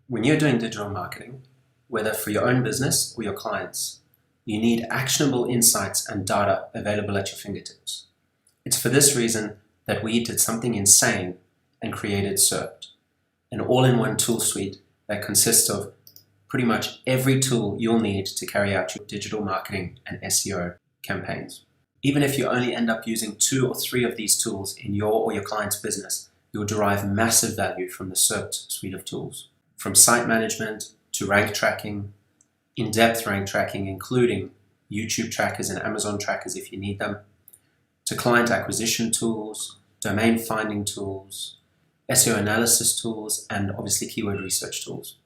When you're doing digital marketing, whether for your own business or your clients, you need actionable insights and data available at your fingertips. It's for this reason that we did something insane and created SERPed, an all-in-one tool suite that consists of pretty much every tool you'll need to carry out your digital marketing and SEO campaigns. Even if you only end up using 2 or 3 of these tools in your or your client's business, you'll derive massive value from the SERPed suite of tools. From site management to rank tracking, in-depth rank tracking, including YouTube trackers and Amazon trackers if you need them, to client acquisition tools, domain finding tools, SEO analysis tools, and obviously keyword research tools.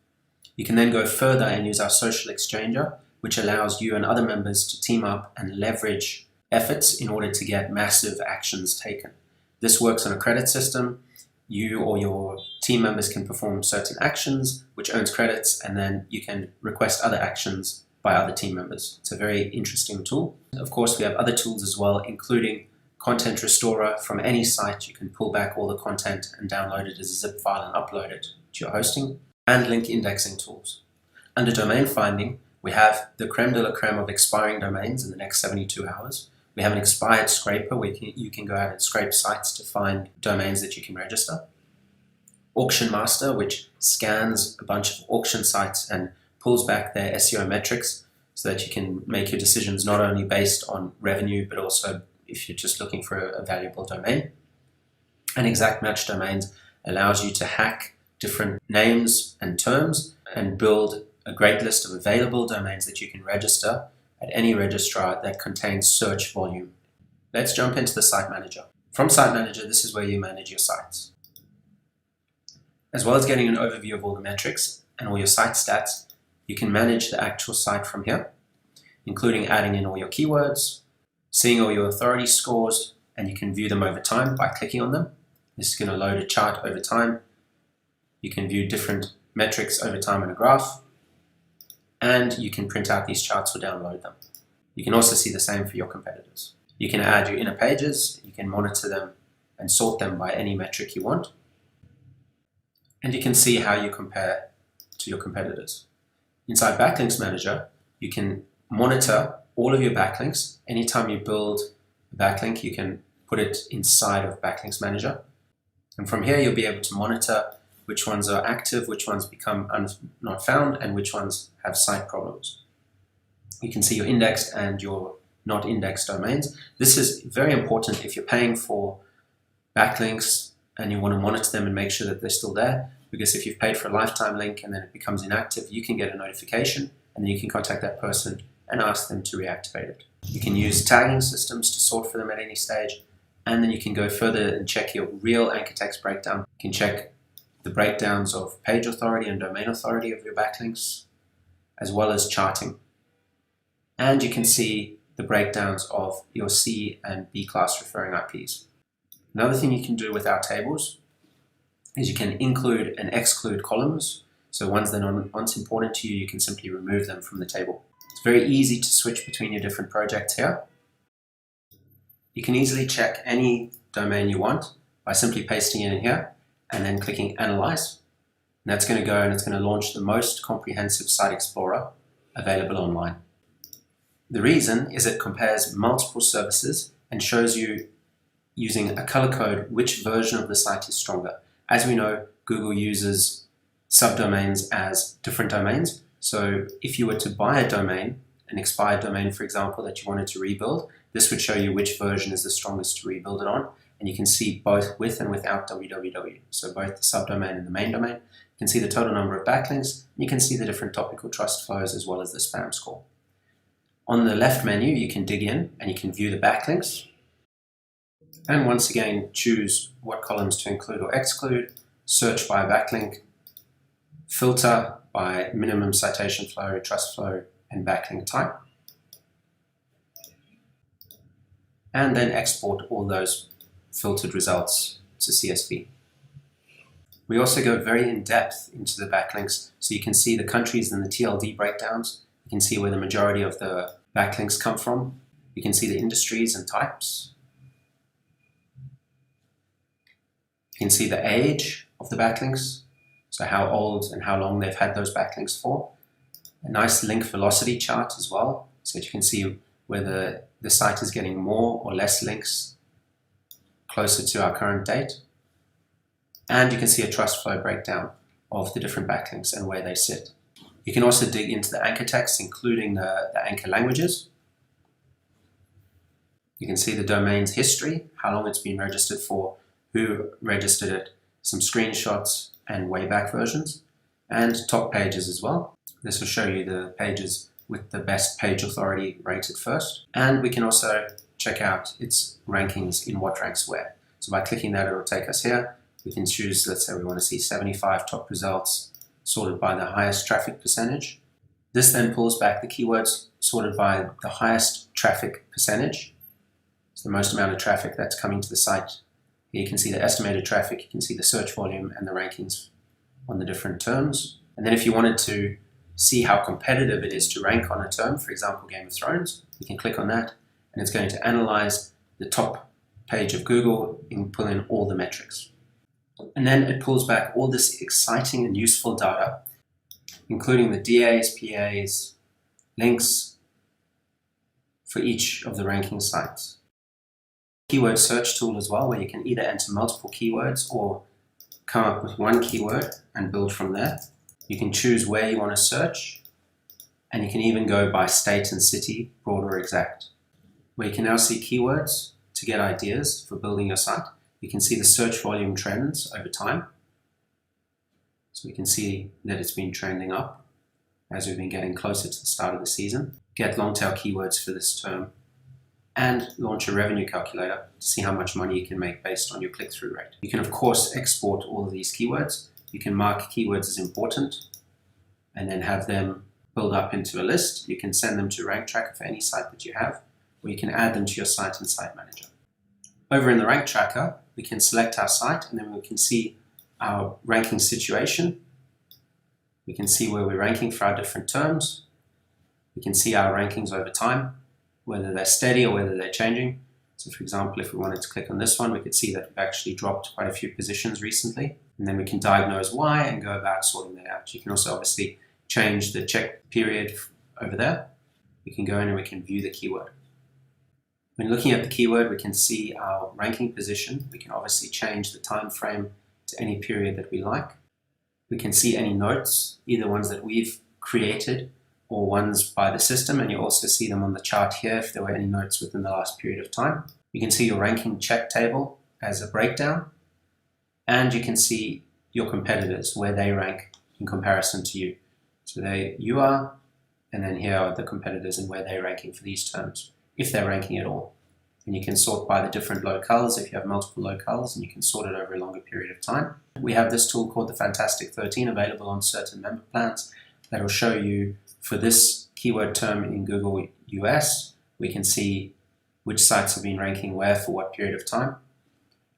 You can then go further and use our social exchanger, which allows you and other members to team up and leverage efforts in order to get massive actions taken. This works on a credit system. You or your team members can perform certain actions, which earns credits, and then you can request other actions by other team members. It's a very interesting tool. Of course, we have other tools as well, including Content Restorer. From any site, you can pull back all the content and download it as a zip file and upload it to your hosting, and link indexing tools. Under domain finding, we have the creme de la creme of expiring domains in the next 72 hours. We have an expired scraper where you can go out and scrape sites to find domains that you can register. Auction Master, which scans a bunch of auction sites and pulls back their SEO metrics so that you can make your decisions not only based on revenue, but also if you're just looking for a valuable domain. And Exact Match Domains allows you to hack different names and terms and build a great list of available domains that you can register at any registrar that contains search volume. Let's jump into the Site Manager. From Site Manager, this is where you manage your sites. As well as getting an overview of all the metrics and all your site stats, you can manage the actual site from here, including adding in all your keywords, seeing all your authority scores, and you can view them over time by clicking on them. This is going to load a chart over time. You can view different metrics over time in a graph, and you can print out these charts or download them. You can also see the same for your competitors. You can add your inner pages, you can monitor them and sort them by any metric you want, and you can see how you compare to your competitors. Inside Backlinks Manager, you can monitor all of your backlinks. Anytime you build a backlink, you can put it inside of Backlinks Manager. And from here, you'll be able to monitor which ones are active, which ones become not found, and which ones have site problems. You can see your indexed and your not indexed domains. This is very important if you're paying for backlinks and you want to monitor them and make sure that they're still there, because if you've paid for a lifetime link and then it becomes inactive, you can get a notification and then you can contact that person and ask them to reactivate it. You can use tagging systems to sort for them at any stage, and then you can go further and check your real anchor text breakdown. You can check the breakdowns of page authority and domain authority of your backlinks, as well as charting. And you can see the breakdowns of your C and B class referring IPs. Another thing you can do with our tables is you can include and exclude columns. So ones that aren't important to you, you can simply remove them from the table. It's very easy to switch between your different projects here. You can easily check any domain you want by simply pasting it in here and then clicking Analyze. And that's going to go and it's going to launch the most comprehensive site explorer available online. The reason is it compares multiple services and shows you using a color code which version of the site is stronger. As we know, Google uses subdomains as different domains. So if you were to buy a domain, an expired domain, for example, that you wanted to rebuild, this would show you which version is the strongest to rebuild it on. And you can see both with and without www. So both the subdomain and the main domain. You can see the total number of backlinks. You can see the different topical trust flows as well as the spam score. On the left menu, you can dig in and you can view the backlinks. And once again, choose what columns to include or exclude, search by backlink, filter by minimum citation flow, trust flow, and backlink type. And then export all those filtered results to CSV. We also go very in depth into the backlinks, so you can see the countries and the TLD breakdowns. You can see where the majority of the backlinks come from. You can see the industries and types. You can see the age of the backlinks. so how old and how long they've had those backlinks for. A nice link velocity chart as well, so that you can see whether the site is getting more or less links closer to our current date. And you can see a trust flow breakdown of the different backlinks and where they sit. You can also dig into the anchor text, including the anchor languages. You can see the domain's history, how long it's been registered for, who registered it, some screenshots and way back versions, and top pages as well. This will show you the pages with the best page authority rated first. And we can also check out its rankings in what ranks where. So by clicking that, it will take us here. We can choose, let's say we want to see 75 top results sorted by the highest traffic percentage. This then pulls back the keywords sorted by the highest traffic percentage. It's the most amount of traffic that's coming to the site. Here you can see the estimated traffic, you can see the search volume and the rankings on the different terms. And then if you wanted to see how competitive it is to rank on a term, for example, Game of Thrones, you can click on that and it's going to analyze the top page of Google and pull in all the metrics. And then it pulls back all this exciting and useful data, including the DAs, PAs, links for each of the ranking sites. Keyword search tool as well, where you can either enter multiple keywords or come up with one keyword and build from there. You can choose where you want to search, and you can even go by state and city, broad or exact. Where you can now see keywords to get ideas for building your site. You can see the search volume trends over time. So we can see that it's been trending up as we've been getting closer to the start of the season. Get long tail keywords for this term and launch a revenue calculator to see how much money you can make based on your click-through rate. You can of course export all of these keywords. You can mark keywords as important and then have them build up into a list. You can send them to Rank Tracker for any site that you have, or you can add them to your site in Site Manager. Over in the Rank Tracker, we can select our site and then we can see our ranking situation. We can see where we're ranking for our different terms. We can see our rankings over time, whether they're steady or whether they're changing. So for example, if we wanted to click on this one, we could see that we've actually dropped quite a few positions recently. And then we can diagnose why and go about sorting that out. You can also obviously change the check period over there. We can go in and we can view the keyword. When looking at the keyword, we can see our ranking position. We can obviously change the time frame to any period that we like. We can see any notes, either ones that we've created or ones by the system, and you also see them on the chart here if there were any notes within the last period of time. You can see your ranking check table as a breakdown, and you can see your competitors, where they rank in comparison to you. So there you are, and then here are the competitors and where they're ranking for these terms, if they're ranking at all. And you can sort by the different locales if you have multiple locales, and you can sort it over a longer period of time. We have this tool called the Fantastic 13 available on certain member plans that will show you for this keyword term in Google US, we can see which sites have been ranking where for what period of time.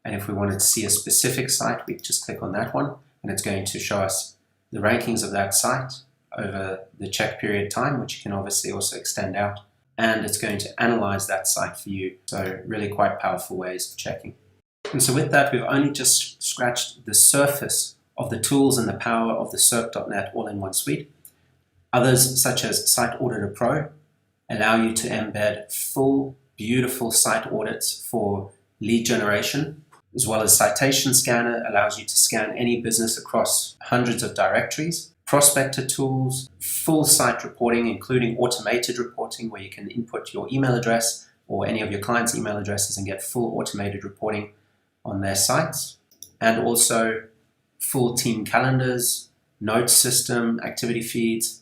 And if we wanted to see a specific site, we just click on that one and it's going to show us the rankings of that site over the check period time, which you can obviously also extend out. And it's going to analyze that site for you. So really quite powerful ways of checking. And so with that, we've only just scratched the surface of the tools and the power of the SERP.net all-in-one suite. Others, such as Site Auditor Pro, allow you to embed full, beautiful site audits for lead generation, as well as Citation Scanner allows you to scan any business across hundreds of directories. Prospector tools, full site reporting, including automated reporting, where you can input your email address or any of your clients' email addresses and get full automated reporting on their sites. And also full team calendars, notes system, activity feeds,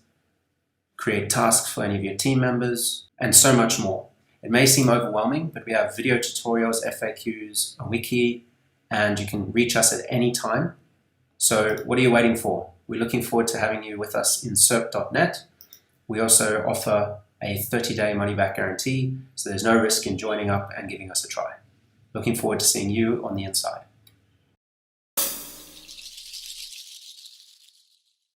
create tasks for any of your team members, and so much more. It may seem overwhelming, but we have video tutorials, FAQs, a wiki, and you can reach us at any time. So what are you waiting for? We're looking forward to having you with us in SERP.net. We also offer a 30-day money-back guarantee, so there's no risk in joining up and giving us a try. Looking forward to seeing you on the inside.